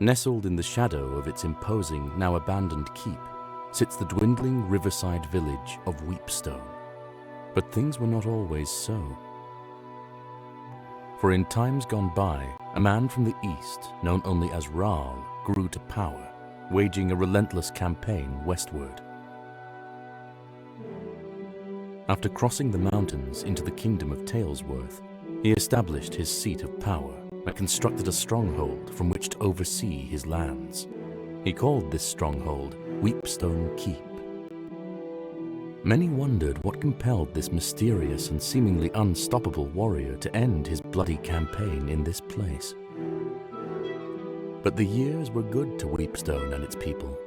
Nestled in the shadow of its imposing, now abandoned keep, sits the dwindling riverside village of Weepstone. But things were not always so. For in times gone by, a man from the east, known only as Raal, grew to power, waging a relentless campaign westward. After crossing the mountains into the kingdom of Talesworth, he established his seat of power and constructed a stronghold from which to oversee his lands. He called this stronghold Weepstone Keep. Many wondered what compelled this mysterious and seemingly unstoppable warrior to end his bloody campaign in this place. But the years were good to Weepstone and its people,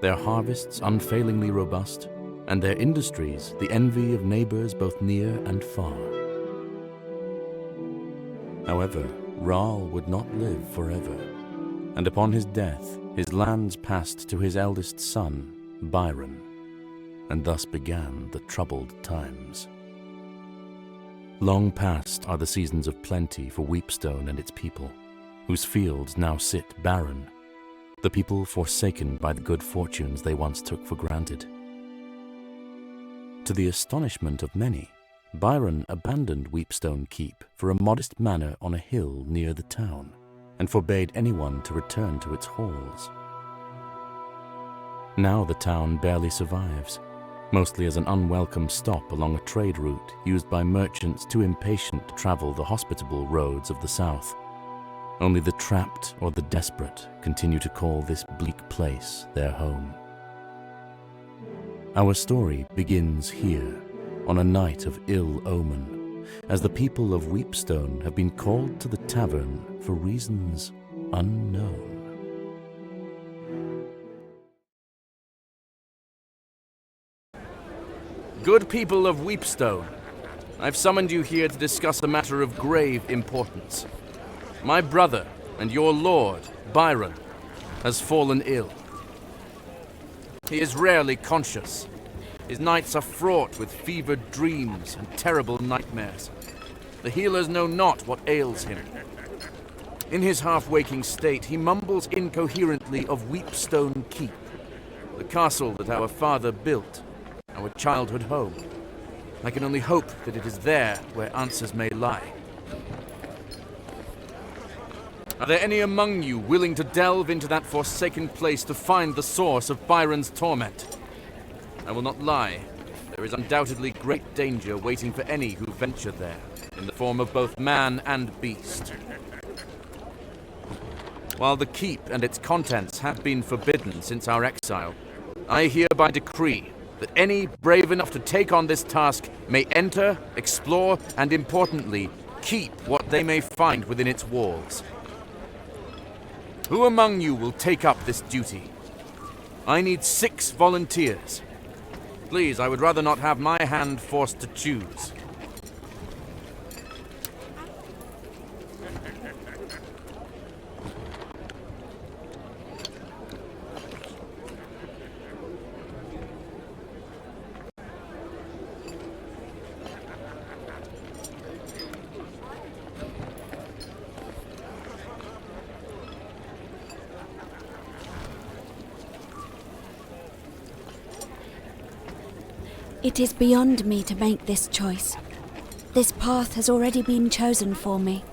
their harvests unfailingly robust, and their industries the envy of neighbors both near and far. However, Raal would not live forever, and upon his death, his lands passed to his eldest son, Byron, and thus began the troubled times. Long past are the seasons of plenty for Weepstone and its people, whose fields now sit barren, the people forsaken by the good fortunes they once took for granted. To the astonishment of many, Byron abandoned Weepstone Keep for a modest manor on a hill near the town, and forbade anyone to return to its halls. Now the town barely survives, mostly as an unwelcome stop along a trade route used by merchants too impatient to travel the hospitable roads of the south. Only the trapped or the desperate continue to call this bleak place their home. Our story begins here, on a night of ill omen, as the people of Weepstone have been called to the tavern for reasons unknown. Good people of Weepstone, I've summoned you here to discuss a matter of grave importance. My brother and your lord, Byron, has fallen ill. He is rarely conscious. His nights are fraught with fevered dreams and terrible nightmares. The healers know not what ails him. In his half-waking state, he mumbles incoherently of Weepstone Keep, the castle that our father built, our childhood home. I can only hope that it is there where answers may lie. Are there any among you willing to delve into that forsaken place to find the source of Byron's torment? I will not lie. There is undoubtedly great danger waiting for any who venture there, in the form of both man and beast. While the keep and its contents have been forbidden since our exile, I hereby decree that any brave enough to take on this task may enter, explore, and importantly, keep what they may find within its walls. Who among you will take up this duty? I need 6 volunteers. Please, I would rather not have my hand forced to choose. It is beyond me to make this choice. This path has already been chosen for me.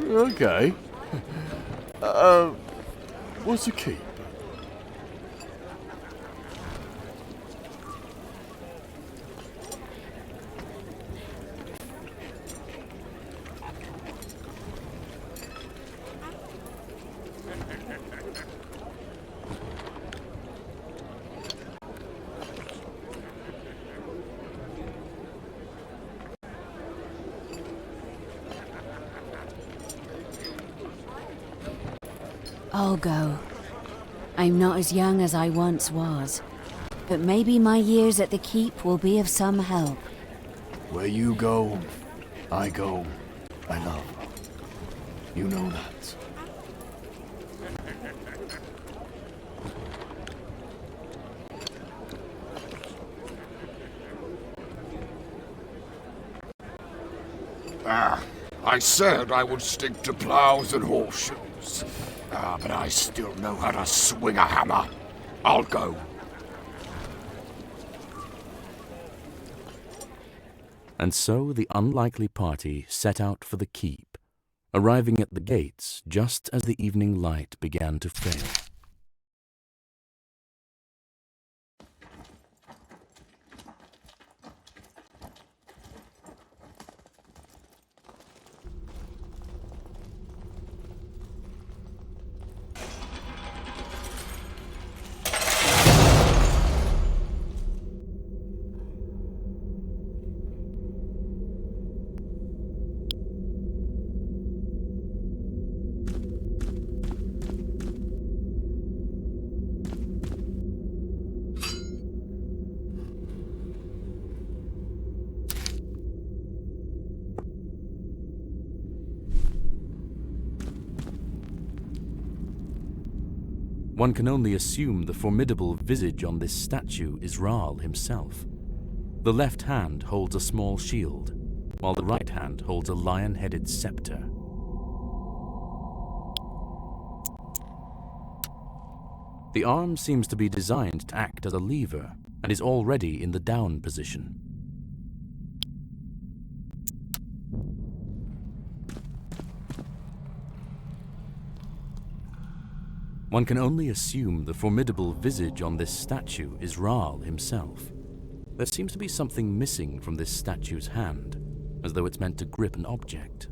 Okay. What's a keep? I'll go. I'm not as young as I once was, but maybe my years at the keep will be of some help. Where you go, I go. I love. You know that. I said I would stick to plows and horseshoes. But I still know how to swing a hammer. I'll go. And so the unlikely party set out for the keep, arriving at the gates just as the evening light began to fail. One can only assume the formidable visage on this statue is Rahl himself. The left hand holds a small shield, while the right hand holds a lion-headed scepter. The arm seems to be designed to act as a lever and is already in the down position. One can only assume the formidable visage on this statue is Rahl himself. There seems to be something missing from this statue's hand, as though it's meant to grip an object.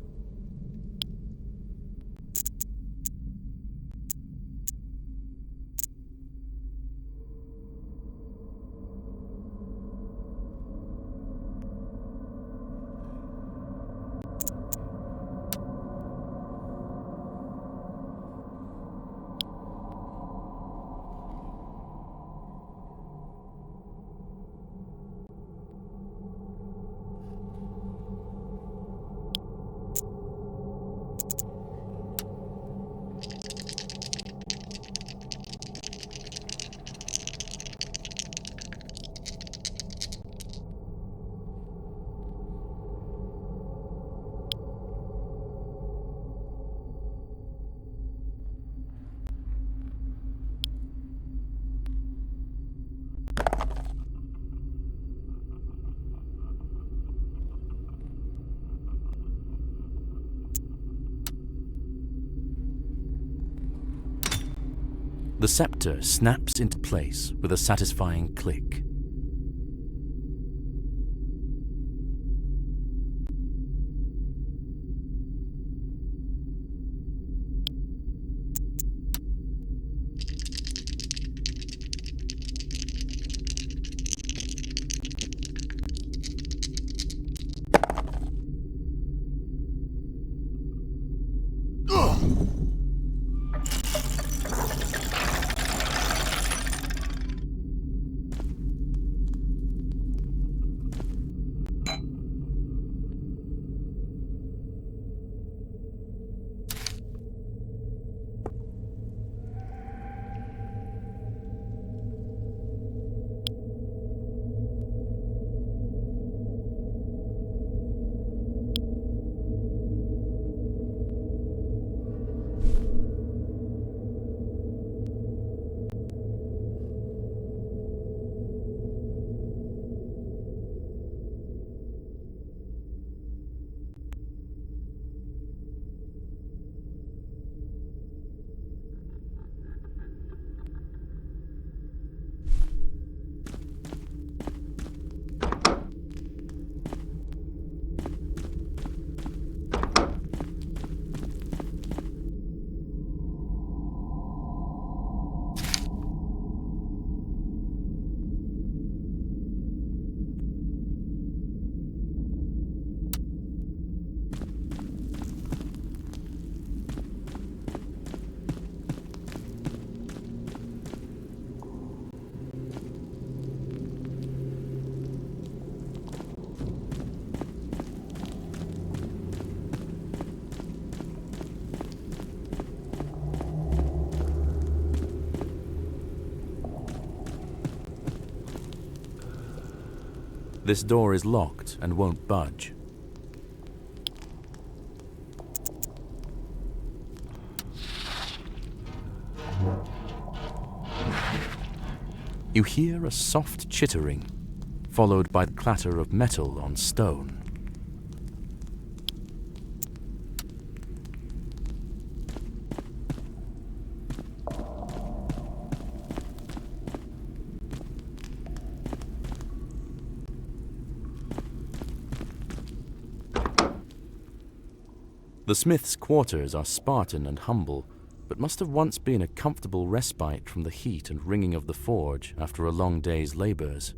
The scepter snaps into place with a satisfying click. This door is locked and won't budge. You hear a soft chittering, followed by the clatter of metal on stone. The smith's quarters are Spartan and humble, but must have once been a comfortable respite from the heat and ringing of the forge after a long day's labours.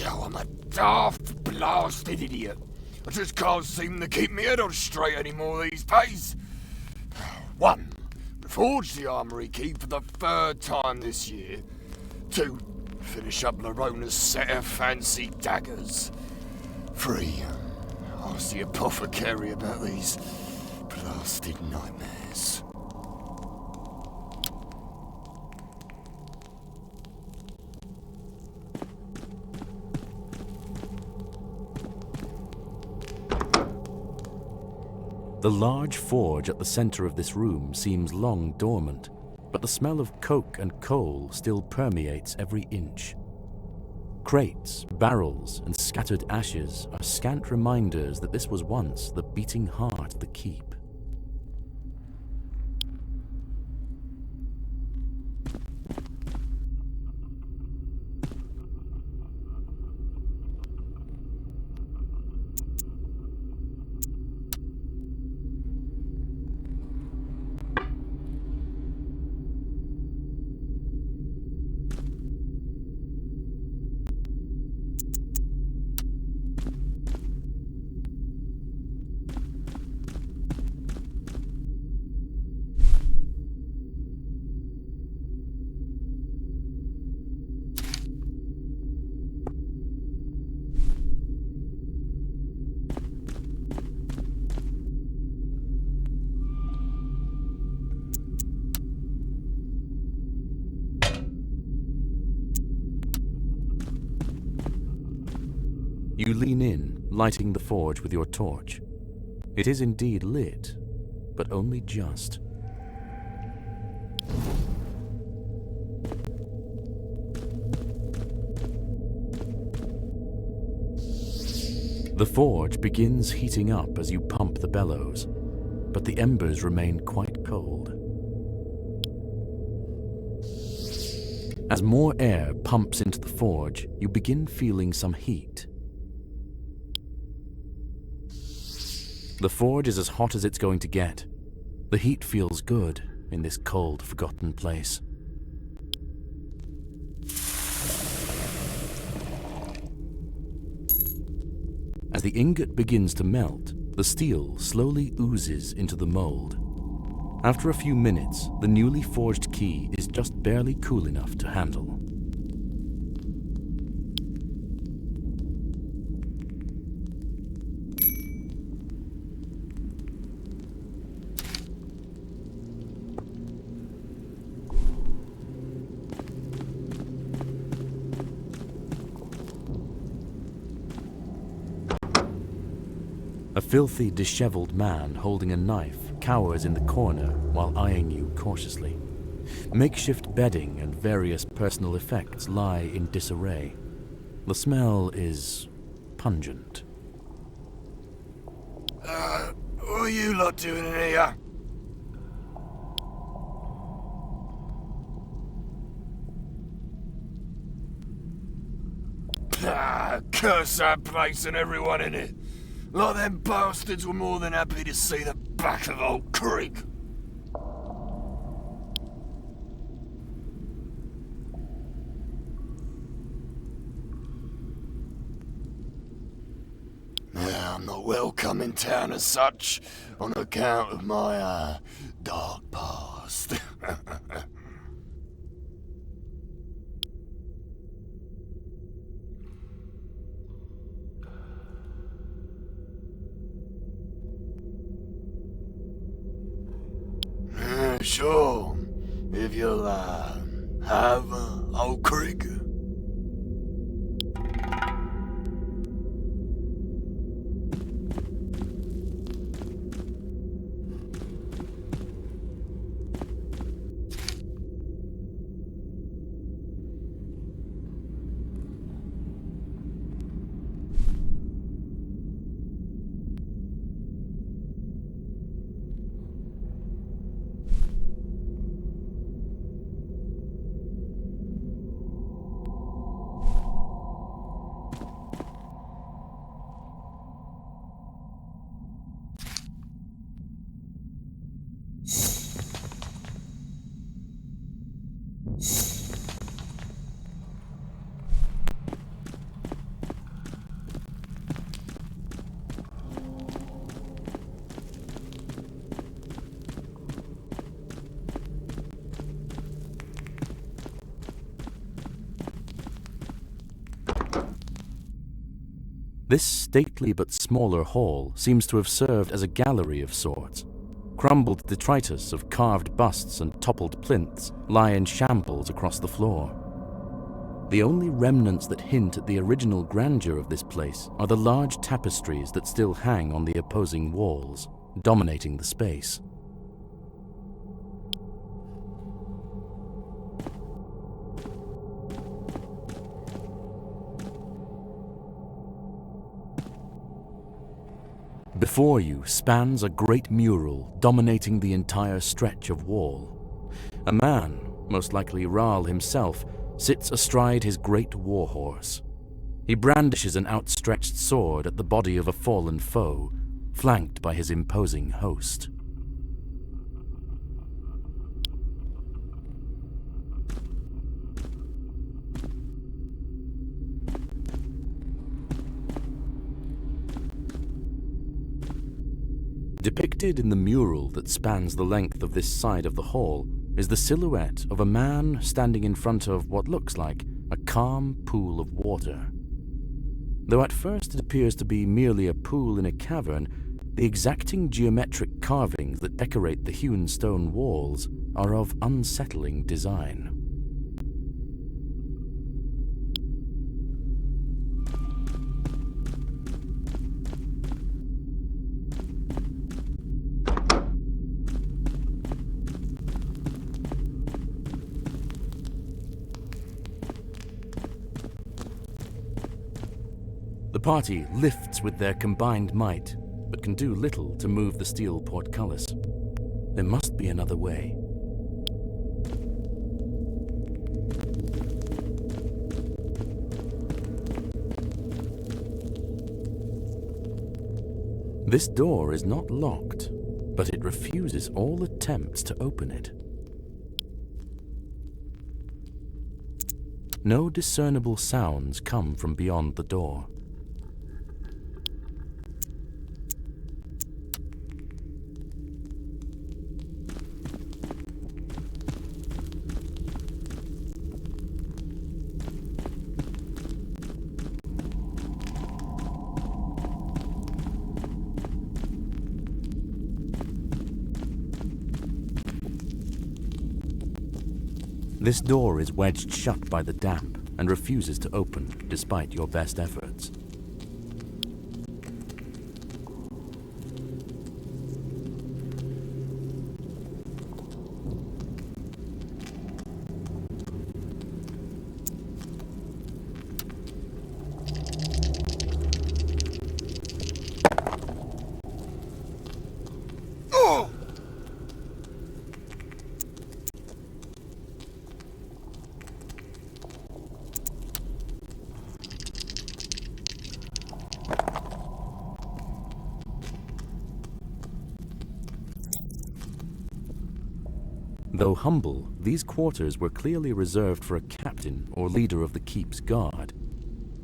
Oh, I'm a daft, blasted idiot. I just can't seem to keep my head on straight anymore these days. 1. Reforge the armory key for the 3rd time this year. 2. Finish up Larona's set of fancy daggers. 3. Ask the apothecary about these blasted nightmares. The large forge at the center of this room seems long dormant, but the smell of coke and coal still permeates every inch. Crates, barrels, and scattered ashes are scant reminders that this was once the beating heart of the keep. You lean in, lighting the forge with your torch. It is indeed lit, but only just. The forge begins heating up as you pump the bellows, but the embers remain quite cold. As more air pumps into the forge, you begin feeling some heat. The forge is as hot as it's going to get. The heat feels good in this cold, forgotten place. As the ingot begins to melt, the steel slowly oozes into the mold. After a few minutes, the newly forged key is just barely cool enough to handle. A filthy, disheveled man holding a knife cowers in the corner while eyeing you cautiously. Makeshift bedding and various personal effects lie in disarray. The smell is pungent. are you lot doing in here? Curse that place and everyone in it. Like them bastards were more than happy to see the back of Old Creek. I'm not welcome in town as such, on account of my, dark past. Sure, if you'll, have, Old Creek. This stately but smaller hall seems to have served as a gallery of sorts. Crumbled detritus of carved busts and toppled plinths lie in shambles across the floor. The only remnants that hint at the original grandeur of this place are the large tapestries that still hang on the opposing walls, dominating the space. Before you spans a great mural dominating the entire stretch of wall. A man, most likely Rahl himself, sits astride his great warhorse. He brandishes an outstretched sword at the body of a fallen foe, flanked by his imposing host. Depicted in the mural that spans the length of this side of the hall is the silhouette of a man standing in front of what looks like a calm pool of water. Though at first it appears to be merely a pool in a cavern, the exacting geometric carvings that decorate the hewn stone walls are of unsettling design. The party lifts with their combined might, but can do little to move the steel portcullis. There must be another way. This door is not locked, but it refuses all attempts to open it. No discernible sounds come from beyond the door. This door is wedged shut by the damp and refuses to open despite your best efforts. Though humble, these quarters were clearly reserved for a captain or leader of the keep's guard.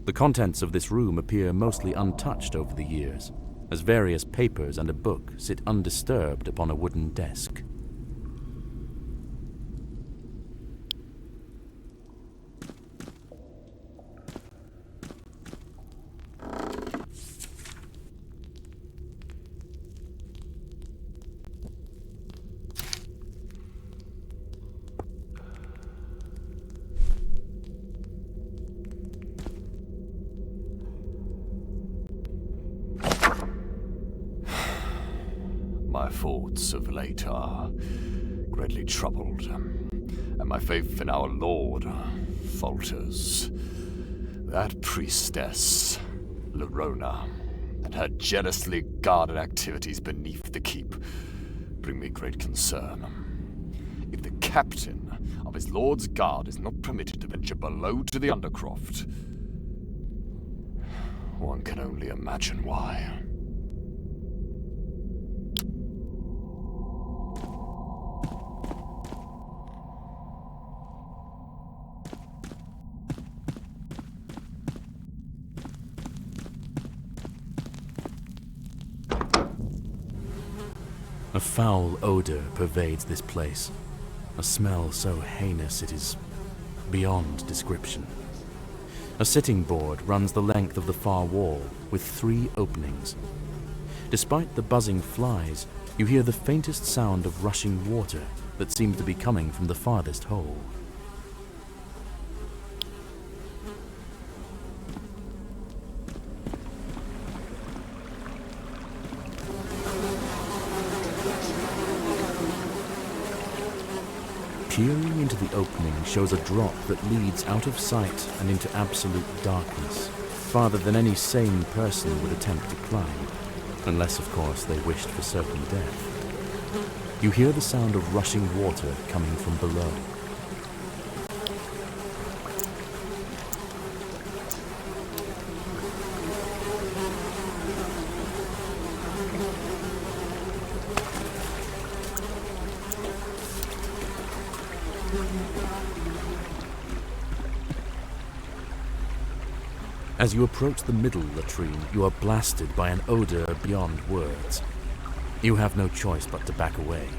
The contents of this room appear mostly untouched over the years, as various papers and a book sit undisturbed upon a wooden desk. My thoughts of late are greatly troubled, and my faith in our Lord falters. That priestess, Lorona, and her jealously guarded activities beneath the keep bring me great concern. If the captain of his lord's guard is not permitted to venture below to the Undercroft, one can only imagine why. A foul odor pervades this place, a smell so heinous it is beyond description. A sitting board runs the length of the far wall, with 3 openings. Despite the buzzing flies, you hear the faintest sound of rushing water that seems to be coming from the farthest hole. Peering into the opening shows a drop that leads out of sight and into absolute darkness, farther than any sane person would attempt to climb, unless, of course, they wished for certain death. You hear the sound of rushing water coming from below. As you approach the middle latrine, you are blasted by an odor beyond words. You have no choice but to back away.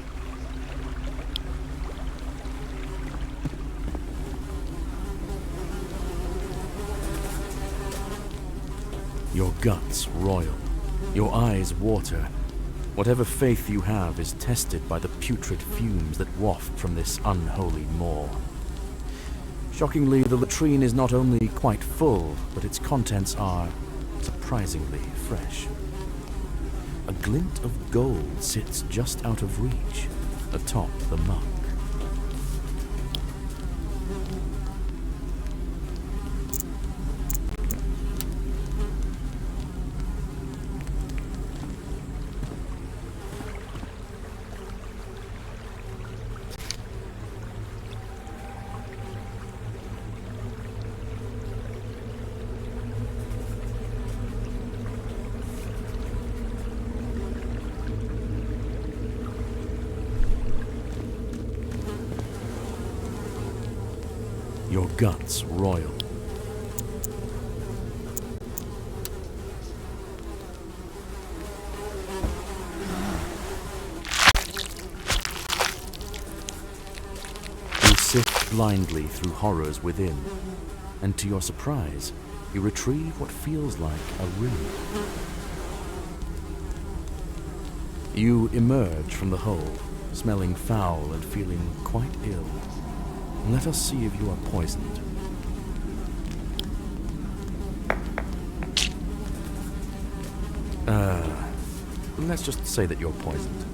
Your guts roil. Your eyes water. Whatever faith you have is tested by the putrid fumes that waft from this unholy maw. Shockingly, the latrine is not only quite full, but its contents are surprisingly fresh. A glint of gold sits just out of reach, atop the muck. Your guts roil. You sift blindly through horrors within, and to your surprise, you retrieve what feels like a ring. You emerge from the hole, smelling foul and feeling quite ill. Let us see if you are poisoned. Let's just say that you're poisoned.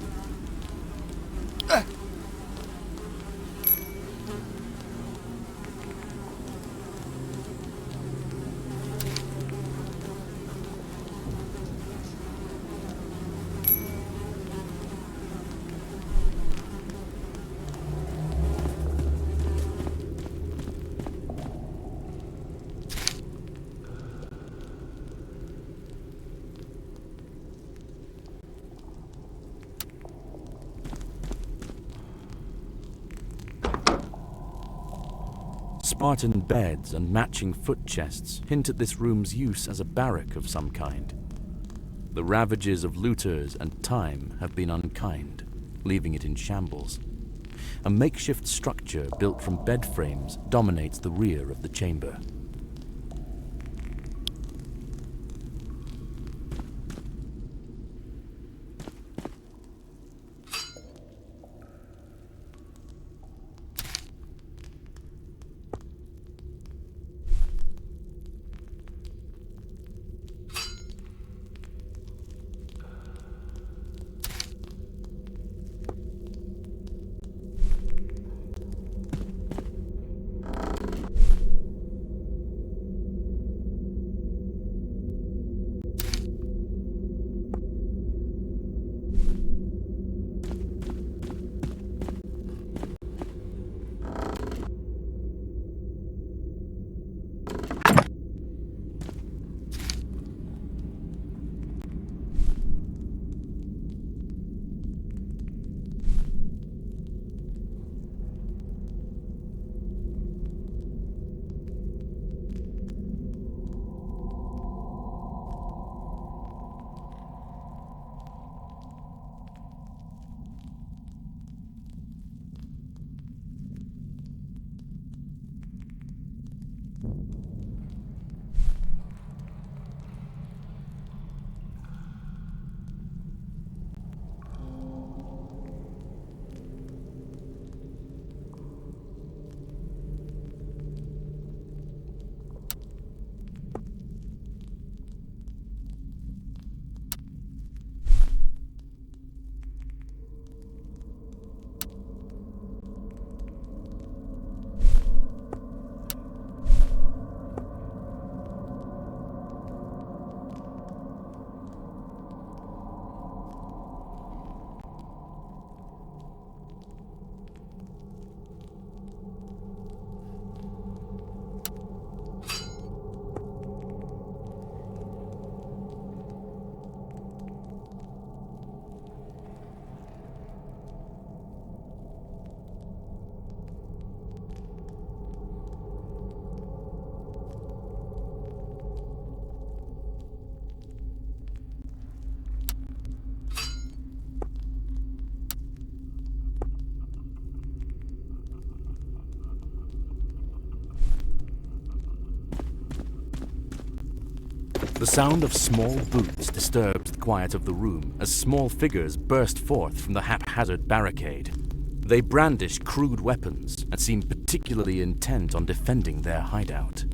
Tartan beds and matching foot chests hint at this room's use as a barrack of some kind. The ravages of looters and time have been unkind, leaving it in shambles. A makeshift structure built from bed frames dominates the rear of the chamber. The sound of small boots disturbs the quiet of the room as small figures burst forth from the haphazard barricade. They brandish crude weapons and seem particularly intent on defending their hideout.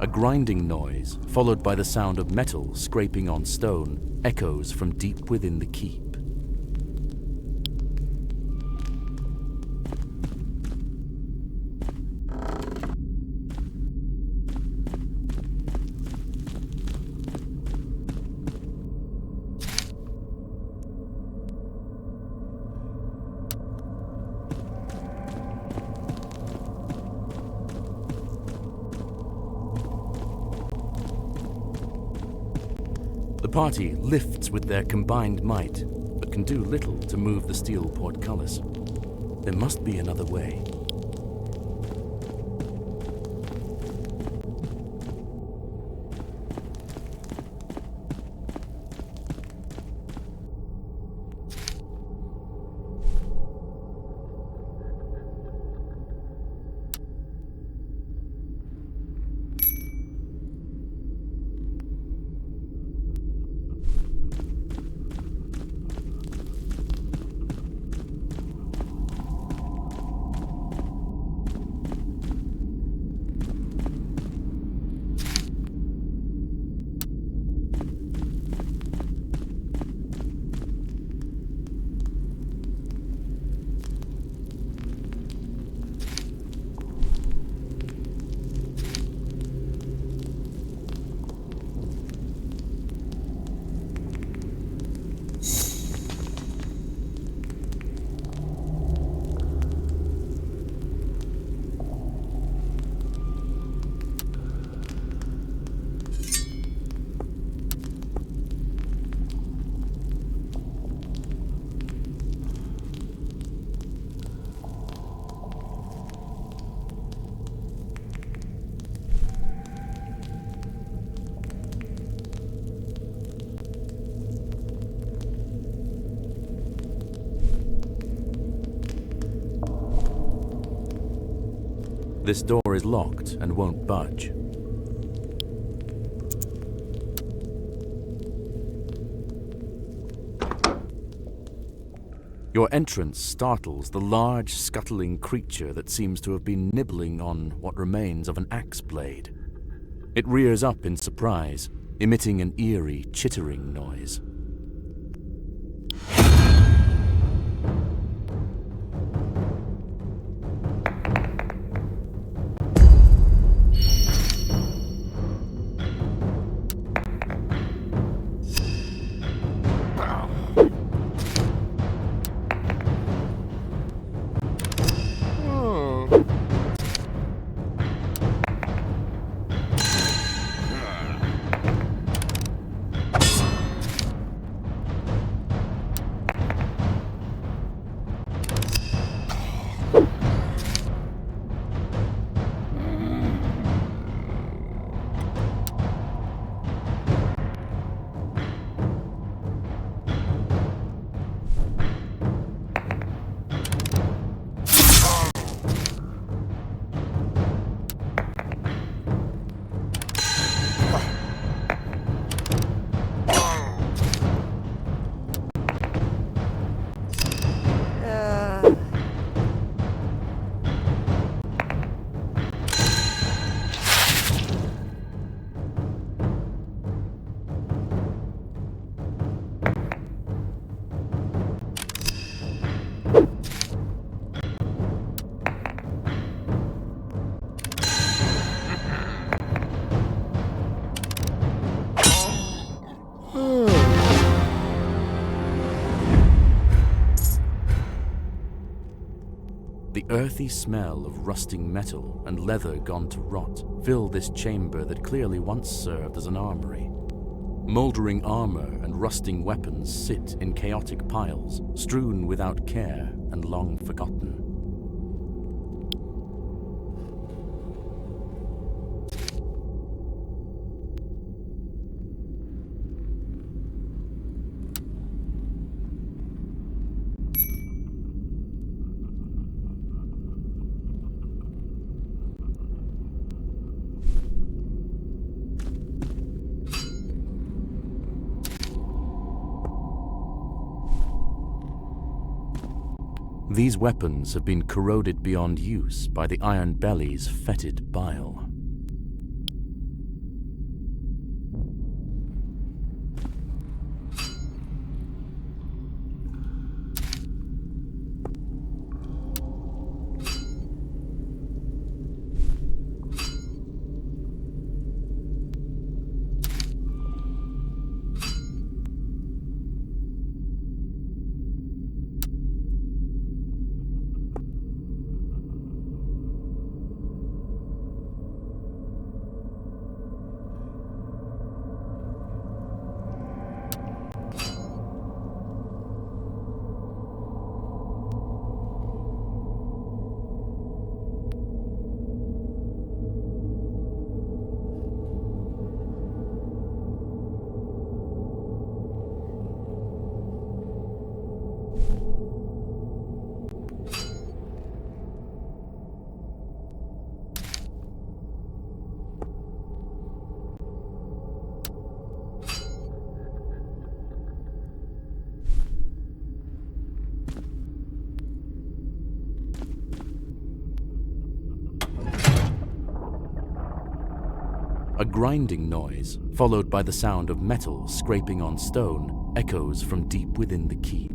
A grinding noise, followed by the sound of metal scraping on stone, echoes from deep within the keep. The party lifts with their combined might, but can do little to move the steel portcullis. There must be another way. This door is locked and won't budge. Your entrance startles the large, scuttling creature that seems to have been nibbling on what remains of an axe blade. It rears up in surprise, emitting an eerie, chittering noise. earthy smell of rusting metal and leather gone to rot fill this chamber that clearly once served as an armory. Mouldering armor and rusting weapons sit in chaotic piles, strewn without care and long forgotten. These weapons have been corroded beyond use by the Iron Belly's fetid bile. A grinding noise, followed by the sound of metal scraping on stone, echoes from deep within the keep.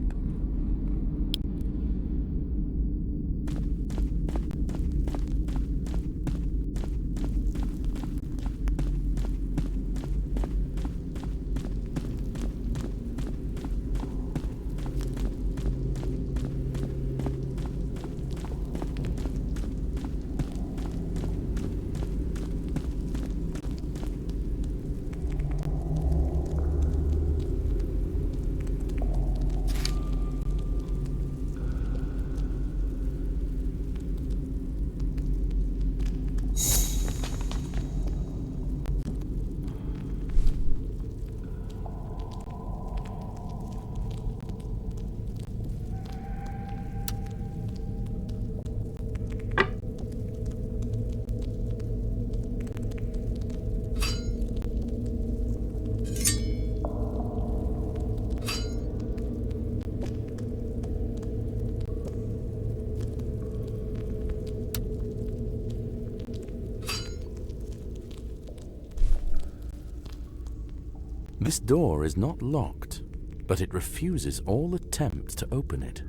This door is not locked, but it refuses all attempts to open it.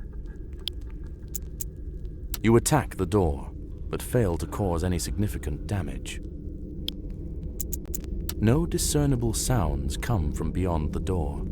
You attack the door, but fail to cause any significant damage. No discernible sounds come from beyond the door.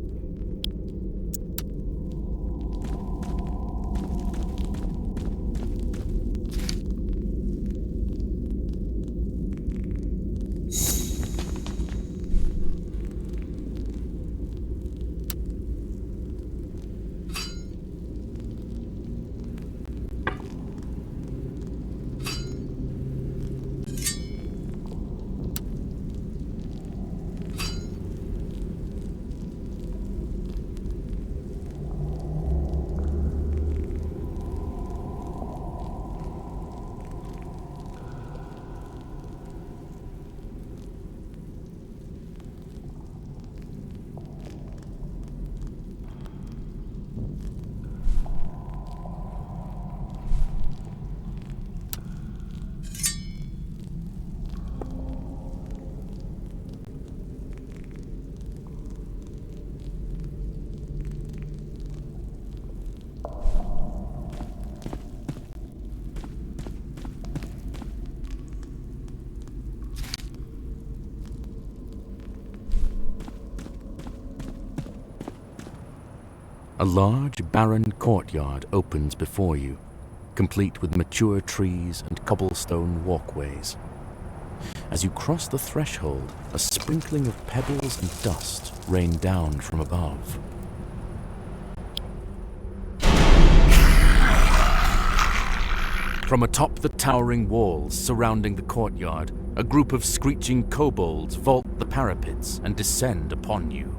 A large, barren courtyard opens before you. complete with mature trees and cobblestone walkways. As you cross the threshold, a sprinkling of pebbles and dust rain down from above. From atop the towering walls surrounding the courtyard, a group of screeching kobolds vault the parapets and descend upon you.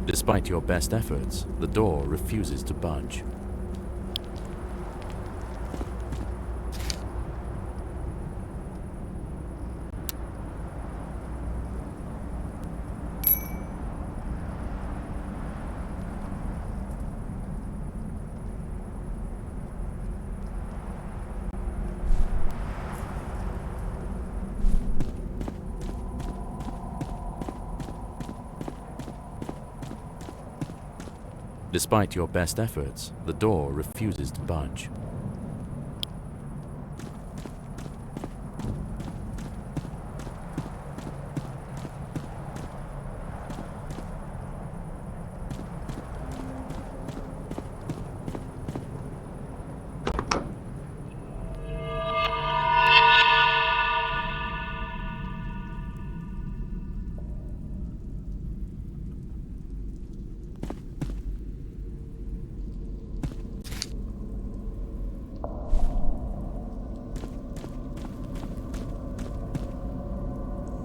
Despite your best efforts, the door refuses to budge. Despite your best efforts, the door refuses to budge.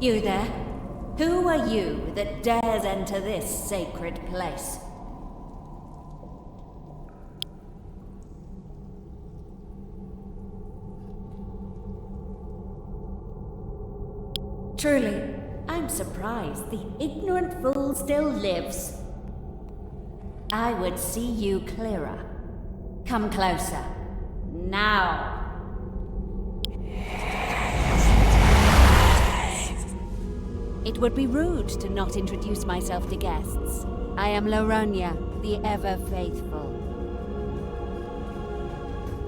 You there? Who are you that dares enter this sacred place? Truly, I'm surprised the ignorant fool still lives. I would see you clearer. Come closer. Now! It would be rude to not introduce myself to guests. I am Laronia, the ever-faithful.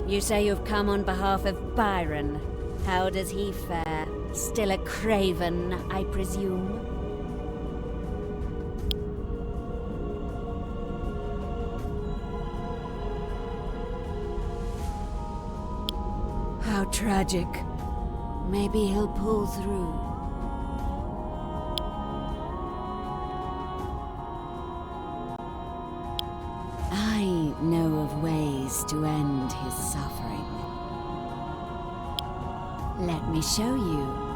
You say you've come on behalf of Byron. How does he fare? Still a craven, I presume? How tragic. Maybe he'll pull through. I know of ways to end his suffering. Let me show you.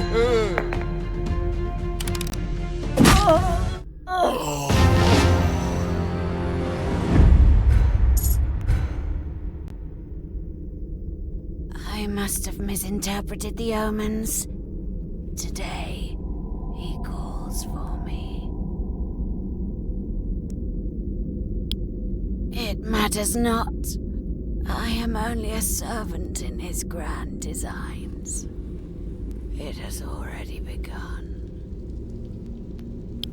I must have misinterpreted the omens. Today, he calls for me. It matters not. I am only a servant in his grand designs. It has already begun.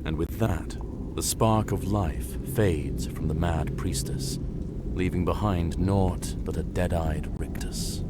And with that, the spark of life fades from the mad priestess, leaving behind naught but a dead-eyed rictus.